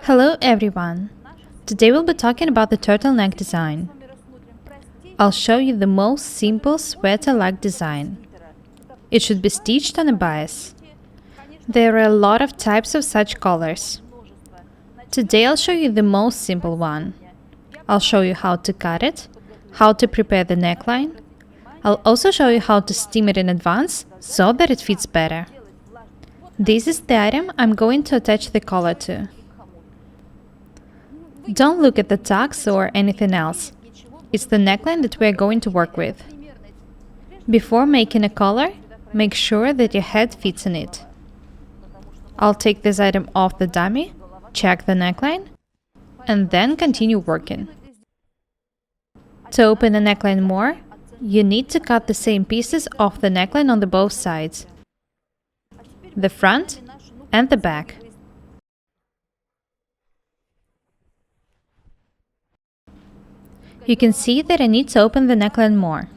Hello everyone! Today we'll be talking about the turtleneck design. I'll show you the most simple sweater-like design. It should be stitched on a bias. There are a lot of types of such collars. Today I'll show you the most simple one. I'll show you how to cut it, how to prepare the neckline. I'll also show you how to steam it in advance so that it fits better. This is the item I'm going to attach the collar to. Don't look at the tacks or anything else. It's the neckline that we're going to work with. Before making a collar, make sure that your head fits in it. I'll take this item off the dummy, check the neckline, and then continue working. To open the neckline more, you need to cut the same pieces off the neckline on both sides, the front and the back. You can see that I need to open the neckline more.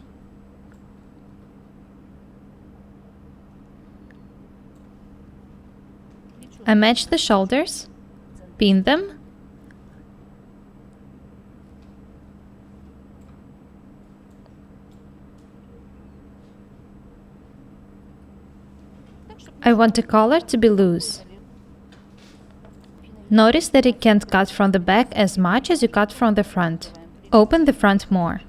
I match the shoulders, pin them, I want the collar to be loose. Notice that you can't cut from the back as much as you cut from the front. Open the front more.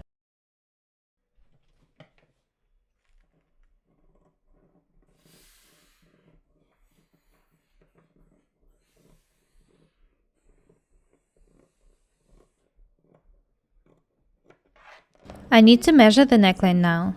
I need to measure the neckline now.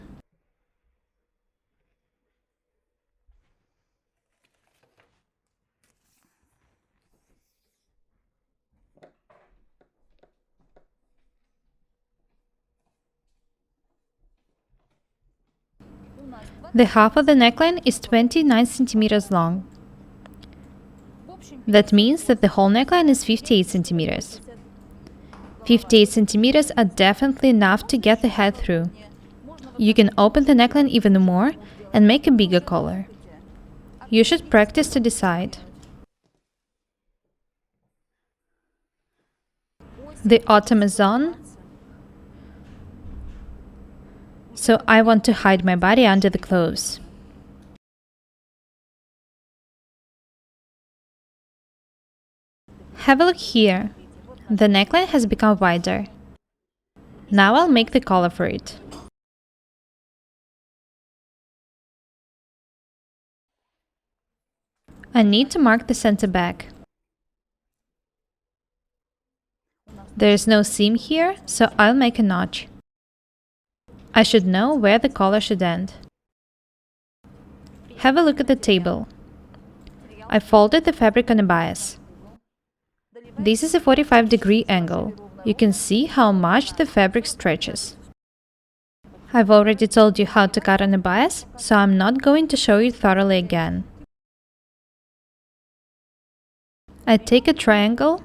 The half of the neckline is 29 centimeters long. That means that the whole neckline is 58 centimeters. 58 centimeters are definitely enough to get the head through. You can open the neckline even more and make a bigger collar. You should practice to decide. The autumn is on, so I want to hide my body under the clothes. Have a look here. The neckline has become wider. Now I'll make the collar for it. I need to mark the center back. There is no seam here, so I'll make a notch. I should know where the collar should end. Have a look at the table. I folded the fabric on a bias. This is a 45-degree angle. You can see how much the fabric stretches. I've already told you how to cut on a bias, so I'm not going to show you thoroughly again. I take a triangle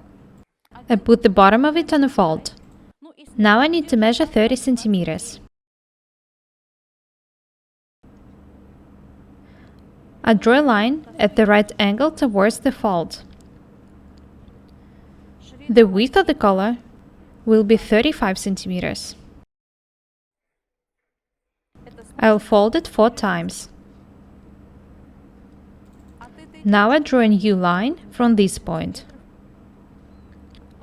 and put the bottom of it on a fold. Now I need to measure 30 centimeters. I draw a line at the right angle towards the fold. The width of the collar will be 35 centimeters. I'll fold it 4 times. Now I draw a new line from this point.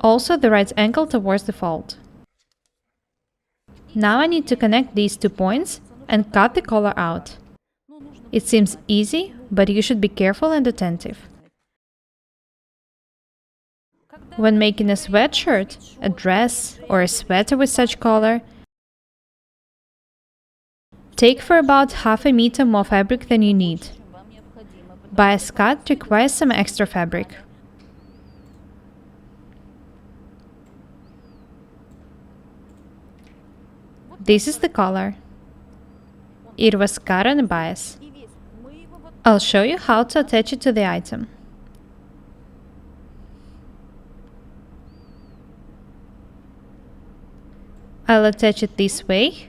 Also the right angle towards the fold. Now I need to connect these 2 points and cut the collar out. It seems easy, but you should be careful and attentive. When making a sweatshirt, a dress, or a sweater with such collar, take for about half a meter more fabric than you need. Bias cut requires some extra fabric. This is the collar. It was cut on a bias. I'll show you how to attach it to the item. I'll attach it this way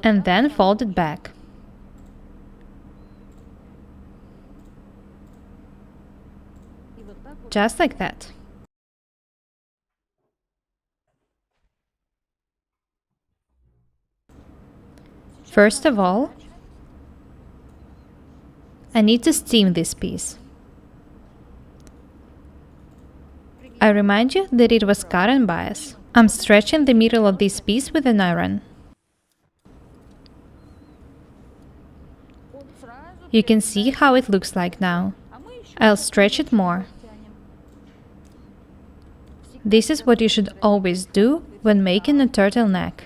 and then fold it back. just like that. First of all, I need to steam this piece. I remind you that it was cut on bias. I'm stretching the middle of this piece with an iron. You can see how it looks like now. I'll stretch it more. This is what you should always do when making a turtleneck.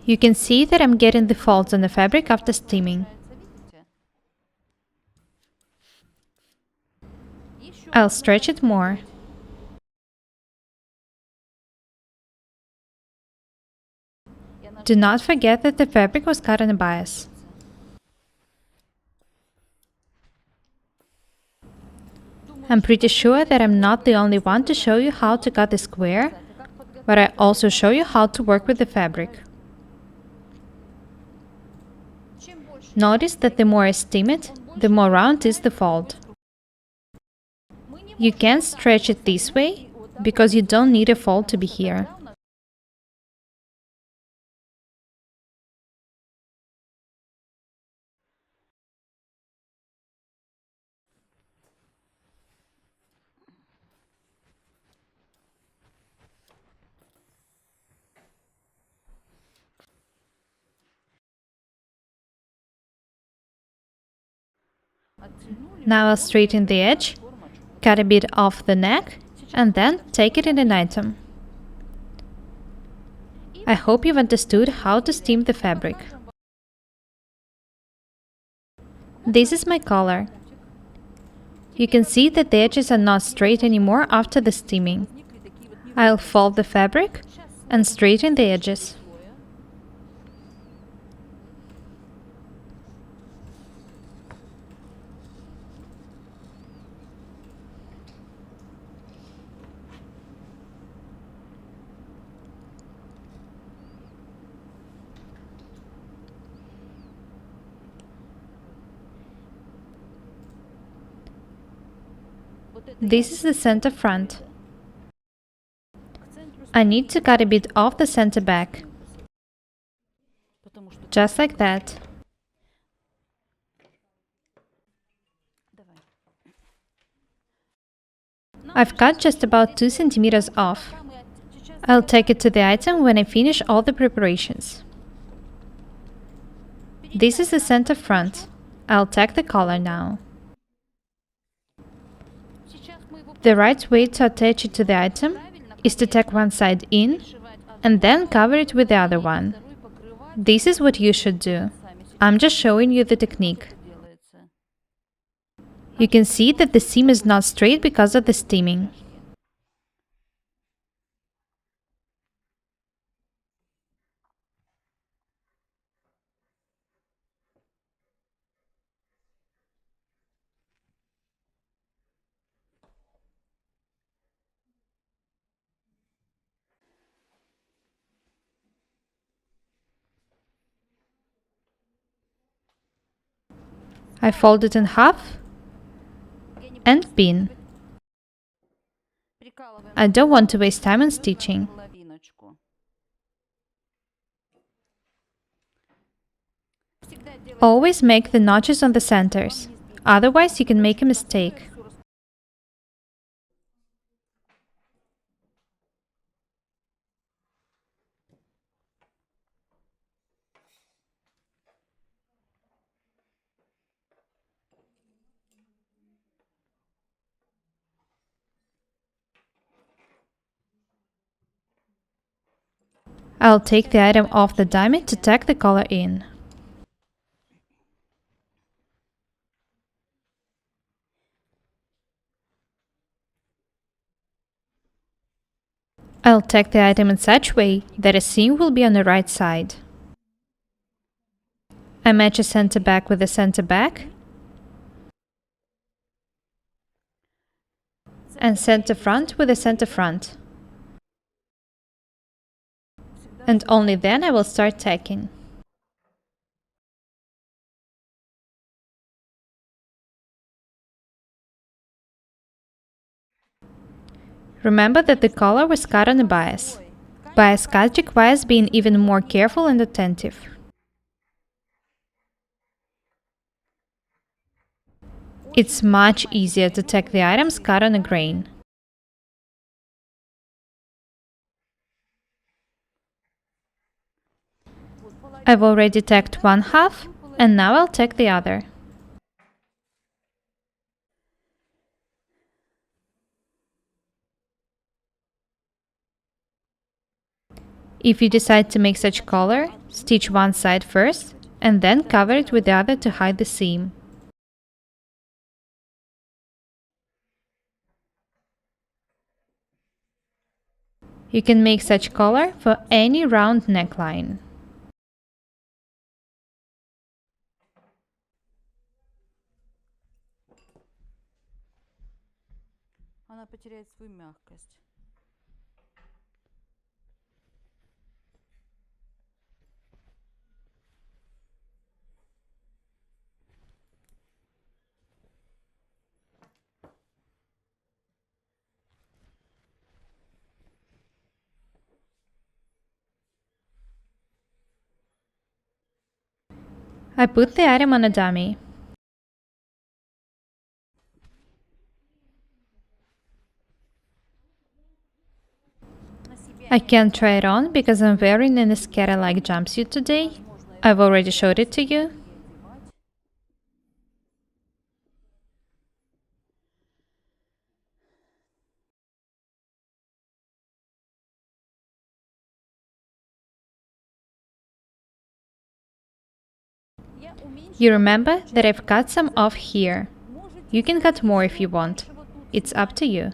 You can see that I'm getting the folds on the fabric after steaming. I'll stretch it more. Do not forget that the fabric was cut on a bias. I'm pretty sure that I'm not the only one to show you how to cut a square, but I also show you how to work with the fabric. Notice that the more I steam it, the more round is the fold. You can stretch it this way, because you don't need a fold to be here. Now I'll straighten the edge, cut a bit off the neck, and then take it in an item. I hope you've understood how to steam the fabric. This is my collar. You can see that the edges are not straight anymore after the steaming. I'll fold the fabric and straighten the edges. This is the center front. I need to cut a bit off the center back. Just like that. I've cut just about 2 centimeters off. I'll take it to the item when I finish all the preparations. This is the center front. I'll tack the collar now. The right way to attach it to the item is to tack one side in and then cover it with the other one. This is what you should do. I'm just showing you the technique. You can see that the seam is not straight because of the steaming. I fold it in half and pin. I don't want to waste time on stitching. Always make the notches on the centers, otherwise you can make a mistake. I'll take the item off the dummy to tack the collar in. I'll tack the item in such way that a seam will be on the right side. I match a center back with a center back and center front with a center front. And only then I will start tacking. Remember that the collar was cut on a bias. Bias cut requires being even more careful and attentive. It's much easier to tack the items cut on a grain. I've already tacked one half, and now I'll tack the other. If you decide to make such collar, stitch one side first, and then cover it with the other to hide the seam. You can make such collar for any round neckline. Она потеряет свою мягкость. I put the item on a dummy. I can't try it on because I'm wearing an skater-like jumpsuit today. I've already showed it to you. You remember that I've cut some off here. You can cut more if you want. It's up to you.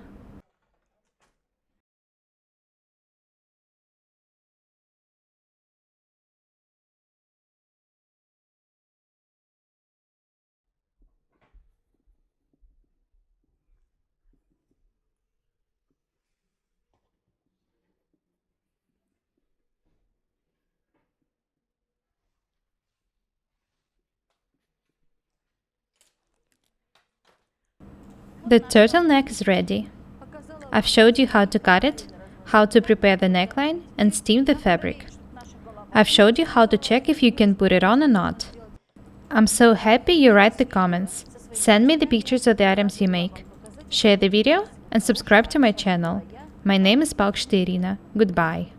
The turtleneck is ready. I've showed you how to cut it, how to prepare the neckline, and steam the fabric. I've showed you how to check if you can put it on or not. I'm so happy you write the comments. Send me the pictures of the items you make. Share the video and subscribe to my channel. My name is Paukshte Irina. Goodbye.